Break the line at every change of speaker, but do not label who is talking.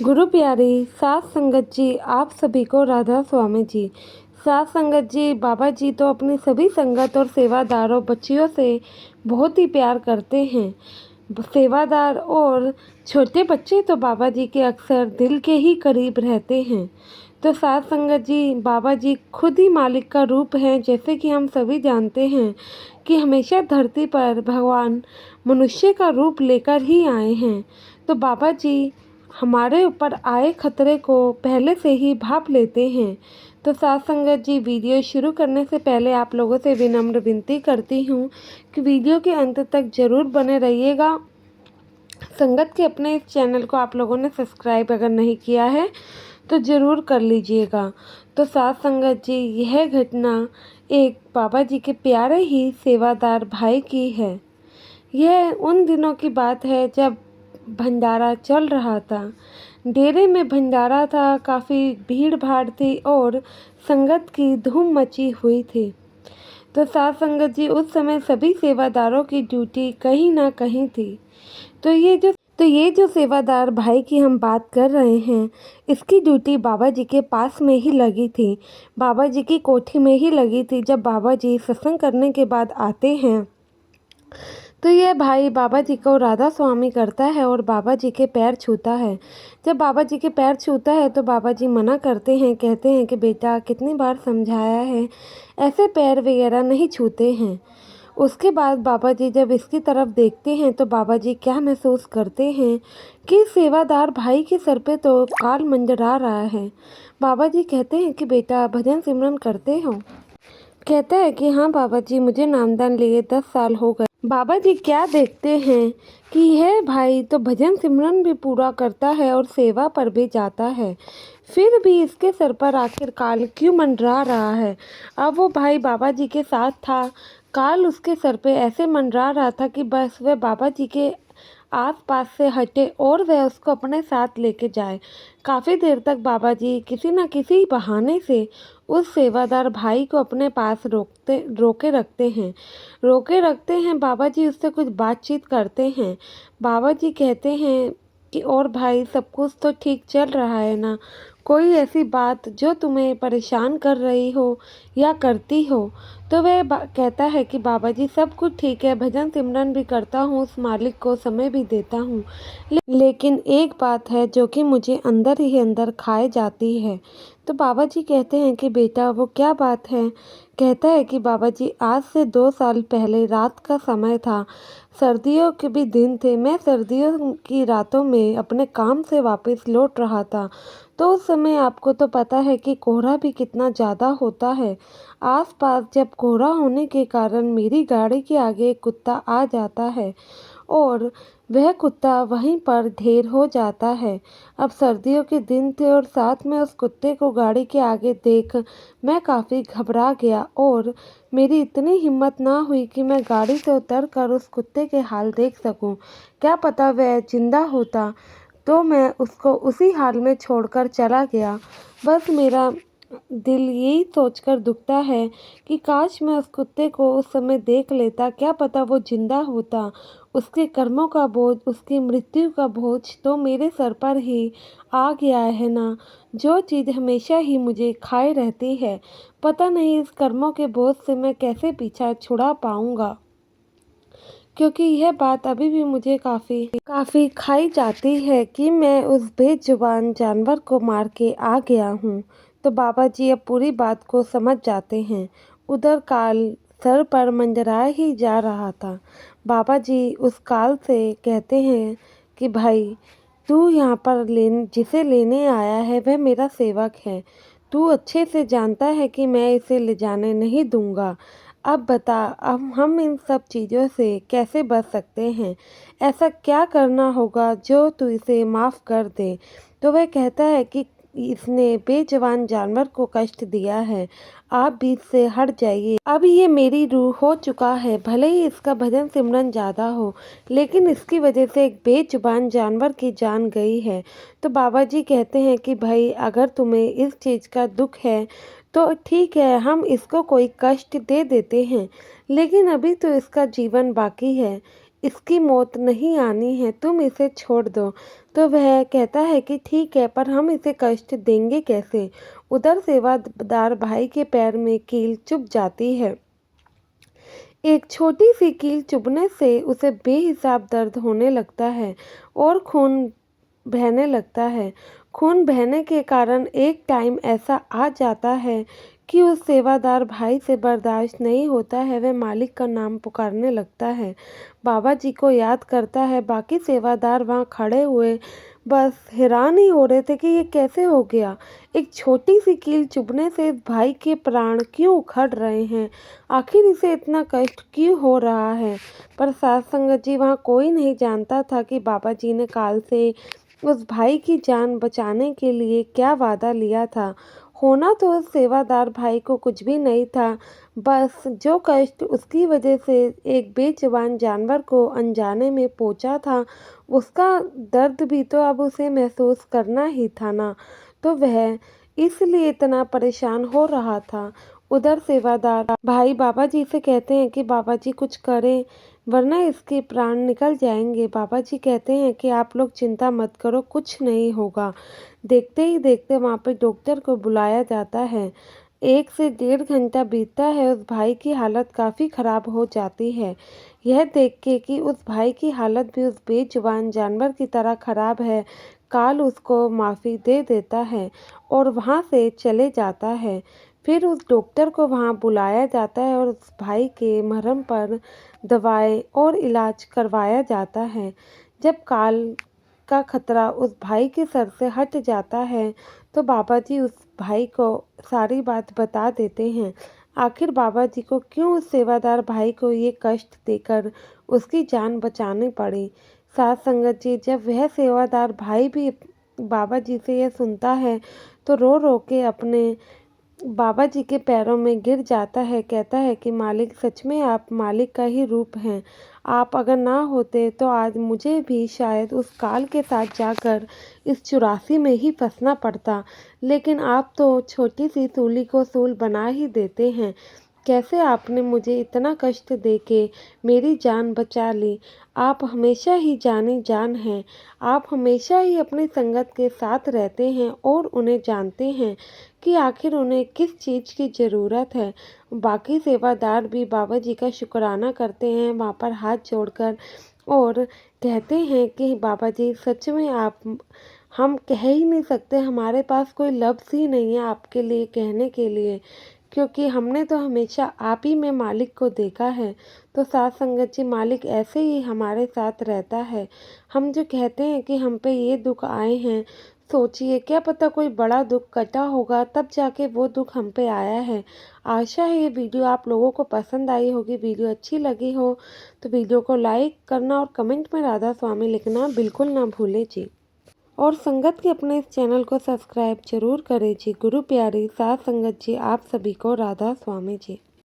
गुरु प्यारी सात संगत जी, आप सभी को राधा स्वामी जी। सात संगत जी, बाबा जी तो अपनी सभी संगत और सेवादारों बच्चियों से बहुत ही प्यार करते हैं। सेवादार और छोटे बच्चे तो बाबा जी के अक्सर दिल के ही करीब रहते हैं। तो सात संगत जी, बाबा जी खुद ही मालिक का रूप हैं। जैसे कि हम सभी जानते हैं कि हमेशा धरती पर भगवान मनुष्य का रूप लेकर ही आए हैं। तो बाबा जी हमारे ऊपर आए खतरे को पहले से ही भाप लेते हैं। तो साथ संगत जी, वीडियो शुरू करने से पहले आप लोगों से विनम्र विनती करती हूँ कि वीडियो के अंत तक ज़रूर बने रहिएगा। संगत के अपने इस चैनल को आप लोगों ने सब्सक्राइब अगर नहीं किया है तो ज़रूर कर लीजिएगा। तो साथ संगत जी, यह घटना एक बाबा जी के प्यारे ही सेवादार भाई की है। यह उन दिनों की बात है जब भंडारा चल रहा था। डेरे में भंडारा था, काफ़ी भीड़ भाड़ थी और संगत की धूम मची हुई थी। तो साथ संगत जी, उस समय सभी सेवादारों की ड्यूटी कहीं ना कहीं थी। तो ये जो सेवादार भाई की हम बात कर रहे हैं, इसकी ड्यूटी बाबा जी के पास में ही लगी थी, बाबा जी की कोठी में ही लगी थी। जब बाबा जी सत्संग करने के बाद आते हैं तो यह भाई बाबा जी को राधा स्वामी करता है और बाबा जी के पैर छूता है। जब बाबा जी के पैर छूता है तो बाबा जी मना करते हैं, कहते हैं कि बेटा, कितनी बार समझाया है, ऐसे पैर वगैरह नहीं छूते हैं। उसके बाद बाबा जी जब इसकी तरफ देखते हैं तो बाबा जी क्या महसूस करते हैं कि सेवादार भाई के सर पे तो काल मंडरा रहा है। बाबा जी कहते हैं कि बेटा, भजन सिमरन करते हो? कहता है कि हाँ बाबा जी, मुझे नामदान लिए 10 साल हो गए। बाबा जी क्या देखते हैं कि यह भाई तो भजन सिमरन भी पूरा करता है और सेवा पर भी जाता है, फिर भी इसके सर पर आखिर काल क्यों मंडरा रहा है। अब वो भाई बाबा जी के साथ था, काल उसके सर पे ऐसे मंडरा रहा था कि बस वह बाबा जी के आस-पास से हटे और वह उसको अपने साथ लेके जाए। काफ़ी देर तक बाबा जी किसी न किसी बहाने से उस सेवादार भाई को अपने पास रोके रखते हैं। बाबा जी उससे कुछ बातचीत करते हैं। बाबा जी कहते हैं कि और भाई, सब कुछ तो ठीक चल रहा है ना? कोई ऐसी बात जो तुम्हें परेशान कर रही हो या करती हो? तो वह कहता है कि बाबा जी, सब कुछ ठीक है, भजन सिमरन भी करता हूँ, उस मालिक को समय भी देता हूँ, लेकिन एक बात है जो कि मुझे अंदर ही अंदर खाए जाती है। तो बाबा जी कहते हैं कि बेटा, वो क्या बात है? कहता है कि बाबा जी, आज से 2 साल पहले रात का समय था, सर्दियों के भी दिन थे। मैं सर्दियों की रातों में अपने काम से वापस लौट रहा था। तो उस समय आपको तो पता है कि कोहरा भी कितना ज़्यादा होता है। आसपास जब कोहरा होने के कारण मेरी गाड़ी के आगे एक कुत्ता आ जाता है और वह कुत्ता वहीं पर ढेर हो जाता है। अब सर्दियों के दिन थे और साथ में उस कुत्ते को गाड़ी के आगे देख मैं काफ़ी घबरा गया और मेरी इतनी हिम्मत ना हुई कि मैं गाड़ी से उतरकर उस कुत्ते के हाल देख सकूं। क्या पता वह जिंदा होता, तो मैं उसको उसी हाल में छोड़कर चला गया। बस मेरा दिल यही सोचकर दुखता है कि काश मैं उस कुत्ते को उस समय देख लेता। क्या पता वो जिंदा होता। उसके कर्मों का बोझ, उसकी मृत्यु का बोझ तो मेरे सर पर ही आ गया है ना, जो चीज़ हमेशा ही मुझे खाए रहती है। पता नहीं इस कर्मों के बोझ से मैं कैसे पीछा छुड़ा पाऊंगा, क्योंकि यह बात अभी भी मुझे काफ़ी खाई जाती है कि मैं उस बेजुबान जानवर को मार के आ गया हूँ। तो बाबा जी अब पूरी बात को समझ जाते हैं। उधर काल सर पर मंडरा ही जा रहा था। बाबा जी उस काल से कहते हैं कि भाई, तू यहाँ पर जिसे लेने आया है वह मेरा सेवक है। तू अच्छे से जानता है कि मैं इसे ले जाने नहीं दूंगा। अब बता, अब हम इन सब चीज़ों से कैसे बच सकते हैं? ऐसा क्या करना होगा जो तू इसे माफ़ कर दे? तो वह कहता है कि इसने बेजुबान जानवर को कष्ट दिया है, आप भी इससे हट जाइए। अब ये मेरी रूह हो चुका है, भले ही इसका भजन सिमरन ज़्यादा हो, लेकिन इसकी वजह से एक बेजुबान जानवर की जान गई है। तो बाबा जी कहते हैं कि भाई, अगर तुम्हें इस चीज़ का दुख है तो ठीक है, हम इसको कोई कष्ट दे देते हैं, लेकिन अभी तो इसका जीवन बाकी है। इसकी मौत नहीं आनी है, तुम इसे छोड़ दो। तो वह कहता है कि ठीक है, पर हम इसे कष्ट देंगे कैसे। उधर सेवादार भाई के पैर में कील चुभ जाती है। एक छोटी सी कील चुभने से उसे बेहिसाब दर्द होने लगता है और खून बहने लगता है। खून बहने के कारण एक टाइम ऐसा आ जाता है कि उस सेवादार भाई से बर्दाश्त नहीं होता है, वह मालिक का नाम पुकारने लगता है, बाबा जी को याद करता है। बाकी सेवादार वहाँ खड़े हुए बस हैरान ही हो रहे थे कि ये कैसे हो गया। एक छोटी सी कील चुभने से इस भाई के प्राण क्यों उखड़ रहे हैं, आखिर इसे इतना कष्ट क्यों हो रहा है। पर साध संगत जी, वहाँ कोई नहीं जानता था कि बाबा जी ने काल से उस भाई की जान बचाने के लिए क्या वादा लिया था। होना तो उस सेवादार भाई को कुछ भी नहीं था, बस जो कष्ट उसकी वजह से एक बेजुबान जानवर को अनजाने में पहुंचा था, उसका दर्द भी तो अब उसे महसूस करना ही था ना। तो वह इसलिए इतना परेशान हो रहा था। उधर सेवादार भाई बाबा जी से कहते हैं कि बाबा जी कुछ करें, वरना इसके प्राण निकल जाएंगे। बाबा जी कहते हैं कि आप लोग चिंता मत करो, कुछ नहीं होगा। देखते ही देखते वहाँ पे डॉक्टर को बुलाया जाता है। 1 से 1.5 घंटा बीतता है, उस भाई की हालत काफ़ी ख़राब हो जाती है। यह देख के कि उस भाई की हालत भी उस बेजुबान जानवर की तरह ख़राब है, काल उसको माफ़ी दे देता है और वहाँ से चले जाता है। फिर उस डॉक्टर को वहाँ बुलाया जाता है और उस भाई के मरहम पर दवाएं और इलाज करवाया जाता है। जब काल का खतरा उस भाई के सर से हट जाता है, तो बाबा जी उस भाई को सारी बात बता देते हैं। आखिर बाबा जी को क्यों उस सेवादार भाई को ये कष्ट देकर उसकी जान बचानी पड़ी। साथ संगत जी, जब वह सेवादार भाई भी बाबा जी से यह सुनता है, तो रो रो के अपने बाबा जी के पैरों में गिर जाता है। कहता है कि मालिक, सच में आप मालिक का ही रूप हैं। आप अगर ना होते तो आज मुझे भी शायद उस काल के साथ जाकर इस चुरासी में ही फंसना पड़ता, लेकिन आप तो छोटी सी सूली को सूल बना ही देते हैं। कैसे आपने मुझे इतना कष्ट देके मेरी जान बचा ली। आप हमेशा ही जानी जान हैं। आप हमेशा ही अपनी संगत के साथ रहते हैं और उन्हें जानते हैं कि आखिर उन्हें किस चीज़ की ज़रूरत है। बाकी सेवादार भी बाबा जी का शुक्राना करते हैं वहाँ पर हाथ जोड़कर और कहते हैं कि बाबा जी, सच में आप, हम कह ही नहीं सकते, हमारे पास कोई लफ्ज़ ही नहीं है आपके लिए कहने के लिए, क्योंकि हमने तो हमेशा आप ही में मालिक को देखा है। तो साथ संगत जी, मालिक ऐसे ही हमारे साथ रहता है। हम जो कहते हैं कि हम पे ये दुख आए हैं, सोचिए क्या पता कोई बड़ा दुख कटा होगा, तब जाके वो दुख हम पे आया है। आशा है ये वीडियो आप लोगों को पसंद आई होगी। वीडियो अच्छी लगी हो तो वीडियो को लाइक करना और कमेंट में राधा स्वामी लिखना बिल्कुल ना भूलें जी। और संगत के अपने इस चैनल को सब्सक्राइब जरूर करें जी। गुरु प्यारी साथ संगत जी, आप सभी को राधा स्वामी जी।